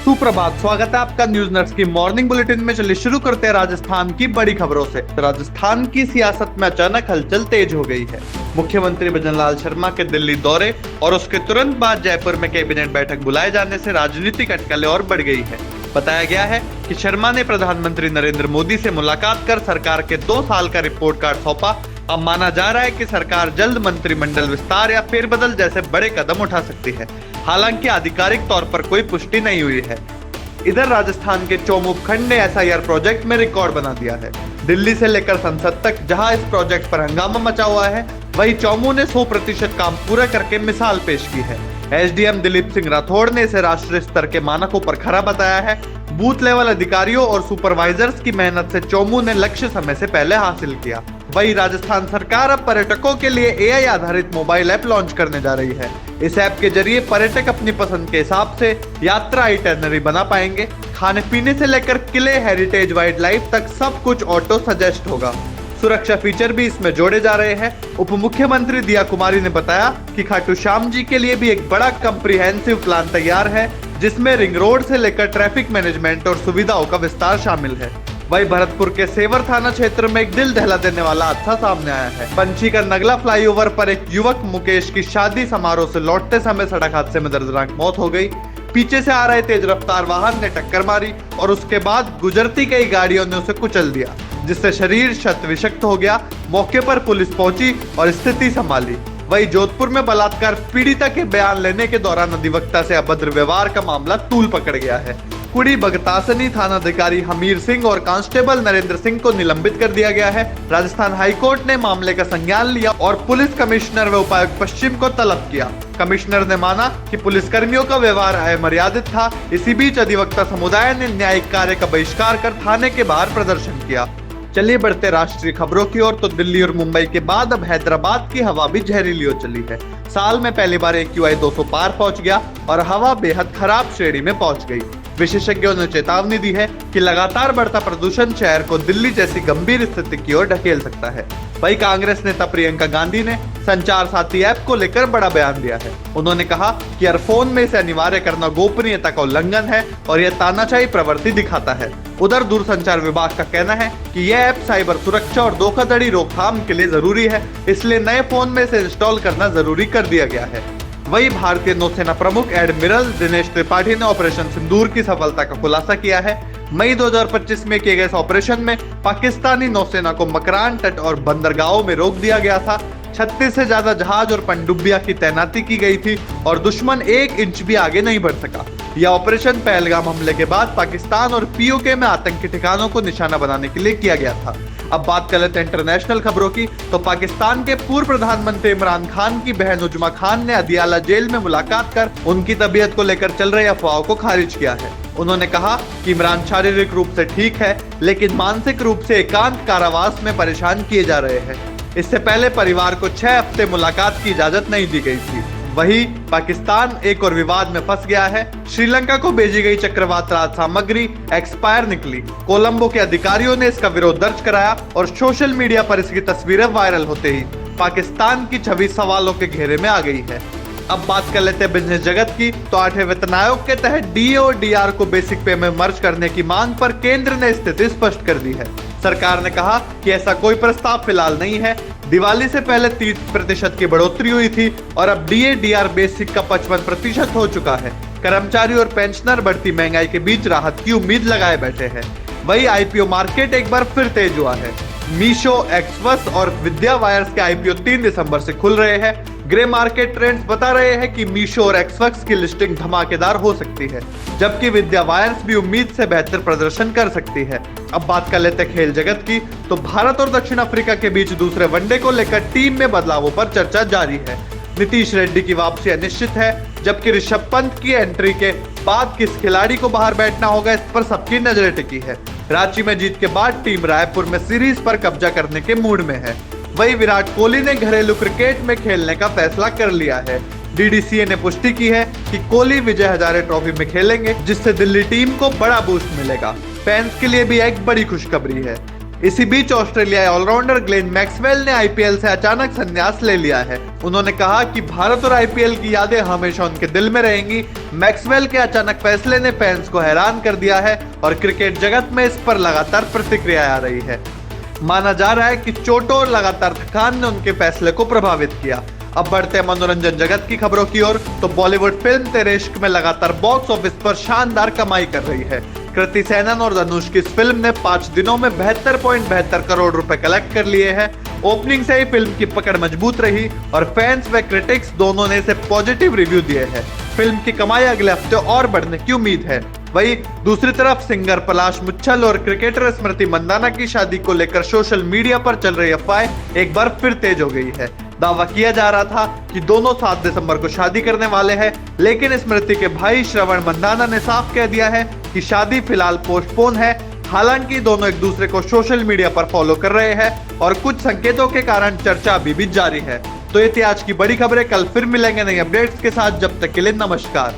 सुप्रभात, स्वागत है आपका न्यूज नर्स की मॉर्निंग बुलेटिन में। चलिए शुरू करते हैं राजस्थान की बड़ी खबरों से। राजस्थान की सियासत में अचानक हलचल तेज हो गई है। मुख्यमंत्री भजनलाल शर्मा के दिल्ली दौरे और उसके तुरंत बाद जयपुर में कैबिनेट बैठक बुलाए जाने से राजनीतिक अटकलें और बढ़ गई है। बताया गया है कि शर्मा ने प्रधानमंत्री नरेंद्र मोदी से मुलाकात कर सरकार के 2 साल का रिपोर्ट कार्ड सौंपा। अब माना जा रहा है कि सरकार जल्द मंत्रिमंडल विस्तार या फेरबदल जैसे बड़े कदम उठा सकती है। हालांकि आधिकारिक तौर पर कोई पुष्टि नहीं हुई है। इधर राजस्थान के चौमू उपखंड ने एसआईआर प्रोजेक्ट में रिकॉर्ड बना दिया है। दिल्ली से लेकर संसद तक जहां इस प्रोजेक्ट पर हंगामा मचा हुआ है, वहीं चौमू ने 100% काम पूरा करके मिसाल पेश की है। एसडीएम दिलीप सिंह राठौड़ ने इसे राष्ट्रीय स्तर के मानकों पर खरा बताया है। बूथ लेवल अधिकारियों और सुपरवाइजर्स की मेहनत से चौमू ने लक्ष्य समय से पहले हासिल किया। वहीं राजस्थान सरकार अब पर्यटकों के लिए एआई आधारित मोबाइल ऐप लॉन्च करने जा रही है। इस ऐप के जरिए पर्यटक अपनी पसंद के हिसाब से यात्रा आइटनरी बना पाएंगे। खाने पीने से लेकर किले, हेरिटेज, वाइल्ड लाइफ तक सब कुछ ऑटो सजेस्ट होगा। सुरक्षा फीचर भी इसमें जोड़े जा रहे हैं। उप मुख्यमंत्री दिया कुमारी ने बताया कि खाटू श्याम जी के लिए भी एक बड़ा कम्प्रिहेंसिव प्लान तैयार है, जिसमें रिंग रोड से लेकर ट्रैफिक मैनेजमेंट और सुविधाओं का विस्तार शामिल है। वही भरतपुर के सेवर थाना क्षेत्र में एक दिल दहला देने वाला हादसा सामने आया है। पंछी का नगला फ्लाईओवर पर एक युवक मुकेश की शादी समारोह से लौटते समय सड़क हादसे में दर्दनाक मौत हो गई। पीछे से आ रहे तेज रफ्तार वाहन ने टक्कर मारी और उसके बाद गुजरती कई गाड़ियों ने उसे कुचल दिया, जिससे शरीर शत विषक्त हो गया। मौके पर पुलिस पहुंची और स्थिति संभाली। वही जोधपुर में बलात्कार पीड़िता के बयान लेने के दौरान अधिवक्ता से अभद्र व्यवहार का मामला तूल पकड़ गया है। कुड़ी बगतासनी थानाधिकारी हमीर सिंह और कांस्टेबल नरेंद्र सिंह को निलंबित कर दिया गया है। राजस्थान हाईकोर्ट ने मामले का संज्ञान लिया और पुलिस कमिश्नर व उपायुक्त पश्चिम को तलब किया। कमिश्नर ने माना कि पुलिसकर्मियों का व्यवहार अमर्यादित था। इसी बीच अधिवक्ता समुदाय ने न्यायिक कार्य का बहिष्कार कर थाने के बाहर प्रदर्शन किया। चलिए बढ़ते राष्ट्रीय खबरों की ओर। तो दिल्ली और मुंबई के बाद अब हैदराबाद की हवा भी जहरीली हो चली है। साल में पहली बार AQI 200 पार पहुंच गया और हवा बेहद खराब श्रेणी में पहुंच गई। विशेषज्ञों ने चेतावनी दी है कि लगातार बढ़ता प्रदूषण शहर को दिल्ली जैसी गंभीर स्थिति की ओर ढकेल सकता है। वहीं कांग्रेस नेता प्रियंका गांधी ने संचार साथी ऐप को लेकर बड़ा बयान दिया है। उन्होंने कहा कि ईयरफोन में इसे अनिवार्य करना गोपनीयता का उल्लंघन है और यह तानाशाही प्रवृत्ति दिखाता है। उधर दूरसंचार विभाग का कहना है कि यह ऐप साइबर सुरक्षा और धोखाधड़ी रोकथाम के लिए जरूरी है, इसलिए नए फोन में इसे इंस्टॉल करना जरूरी कर दिया गया है। वही भारतीय नौसेना प्रमुख एडमिरल दिनेश त्रिपाठी ने ऑपरेशन सिंदूर की सफलता का खुलासा किया है। मई 2025 में किए गए इस ऑपरेशन में पाकिस्तानी नौसेना को मकरान तट और बंदरगाहों में रोक दिया गया था। 36 से ज्यादा जहाज और पनडुब्बियां की तैनाती की गई थी और दुश्मन 1 इंच भी आगे नहीं बढ़ सका। यह ऑपरेशन पहलगाम हमले के बाद पाकिस्तान और POK में आतंकी ठिकानों को निशाना बनाने के लिए किया गया था। अब बात कर लेते हैं इंटरनेशनल खबरों की। तो पाकिस्तान के पूर्व प्रधानमंत्री इमरान खान की बहन उजमा खान ने अदियाला जेल में मुलाकात कर उनकी तबीयत को लेकर चल रही अफवाहों को खारिज किया है। उन्होंने कहा कि इमरान शारीरिक रूप से ठीक है, लेकिन मानसिक रूप से एकांत कारावास में परेशान किए जा रहे हैं। इससे पहले परिवार को 6 हफ्ते मुलाकात की इजाजत नहीं दी गई थी। वहीं पाकिस्तान एक और विवाद में फंस गया है। श्रीलंका को भेजी गई चक्रवात राहत सामग्री एक्सपायर निकली। कोलंबो के अधिकारियों ने इसका विरोध दर्ज कराया और सोशल मीडिया पर इसकी तस्वीरें वायरल होते ही पाकिस्तान की छवि सवालों के घेरे में आ गई है। अब बात कर लेते हैं बिजनेस जगत की। तो 8वें वेतन आयोग के तहत DA और DR को बेसिक पे में मर्ज करने की मांग पर केंद्र ने स्थिति स्पष्ट कर दी है। सरकार ने कहा कि ऐसा कोई प्रस्ताव फिलहाल नहीं है। दिवाली से पहले 30% की बढ़ोतरी हुई थी और अब DA DR बेसिक का 55% हो चुका है। कर्मचारी और पेंशनर बढ़ती महंगाई के बीच राहत की उम्मीद लगाए बैठे हैं। वही IPO मार्केट एक बार फिर तेज हुआ है। मीशो, एक्सवर्स और विद्या वायर्स के IPO 3 दिसंबर से खुल रहे हैं। ग्रे मार्केट ट्रेंड्स बता रहे हैं कि मीशो और एक्सवर्स की लिस्टिंग धमाकेदार हो सकती है, जबकि विद्या वायर्स भी उम्मीद से बेहतर प्रदर्शन कर सकती है। अब बात कर लेते हैं खेल जगत की। तो भारत और दक्षिण अफ्रीका के बीच दूसरे वनडे को लेकर टीम में बदलावों पर चर्चा जारी है। नीतीश रेड्डी की वापसी अनिश्चित है, जबकि ऋषभ पंत की एंट्री के बाद किस खिलाड़ी को बाहर बैठना होगा, इस पर सबकी नजरें टिकी है। रांची में जीत के बाद टीम रायपुर में सीरीज पर कब्जा करने के मूड में है। वही विराट कोहली ने घरेलू क्रिकेट में खेलने का फैसला कर लिया है। DDCA ने पुष्टि की है कि कोहली विजय हजारे ट्रॉफी में खेलेंगे, जिससे दिल्ली टीम को बड़ा बूस्ट मिलेगा। फैंस के लिए भी एक बड़ी खुशखबरी है। इसी बीच ऑस्ट्रेलियाई ऑलराउंडर ग्लेन मैक्सवेल ने आईपीएल से अचानक संन्यास ले लिया है। उन्होंने कहा कि भारत और आईपीएल की यादें हमेशा उनके दिल में रहेंगी। मैक्सवेल के अचानक फैसले ने फैंस को हैरान कर दिया है और क्रिकेट जगत में इस पर लगातार प्रतिक्रिया आ रही है। माना जा रहा है कि चोटों और लगातार थकान ने उनके फैसले को प्रभावित किया। अब बढ़ते हैं मनोरंजन जगत की खबरों की ओर, तो बॉलीवुड फिल्म तेरे इश्क में लगातार बॉक्स ऑफिस पर शानदार कमाई कर रही है। कृति सेनन और धनुष की इस फिल्म ने 5 दिनों में 72.72 करोड़ रुपए कलेक्ट कर लिए हैं। ओपनिंग से ही फिल्म की पकड़ मजबूत रही और फैंस व क्रिटिक्स दोनों ने इसे पॉजिटिव रिव्यू दिए हैं। फिल्म की कमाई अगले हफ्ते और बढ़ने की उम्मीद है। वहीं दूसरी तरफ सिंगर पलाश मुच्छल और क्रिकेटर स्मृति मंदाना की शादी को लेकर सोशल मीडिया पर चल रही अफवाहें एक बार फिर तेज हो गई है। दावा किया जा रहा था कि दोनों 7 दिसंबर को शादी करने वाले हैं, लेकिन स्मृति के भाई श्रवण मंदाना ने साफ कह दिया है कि शादी फिलहाल पोस्टपोन है। हालांकि दोनों एक दूसरे को सोशल मीडिया पर फॉलो कर रहे हैं और कुछ संकेतों के कारण चर्चा अभी भी जारी है। तो ये थी आज की बड़ी खबरें। कल फिर मिलेंगे नई अपडेट्स के साथ। जब तक के लिए नमस्कार।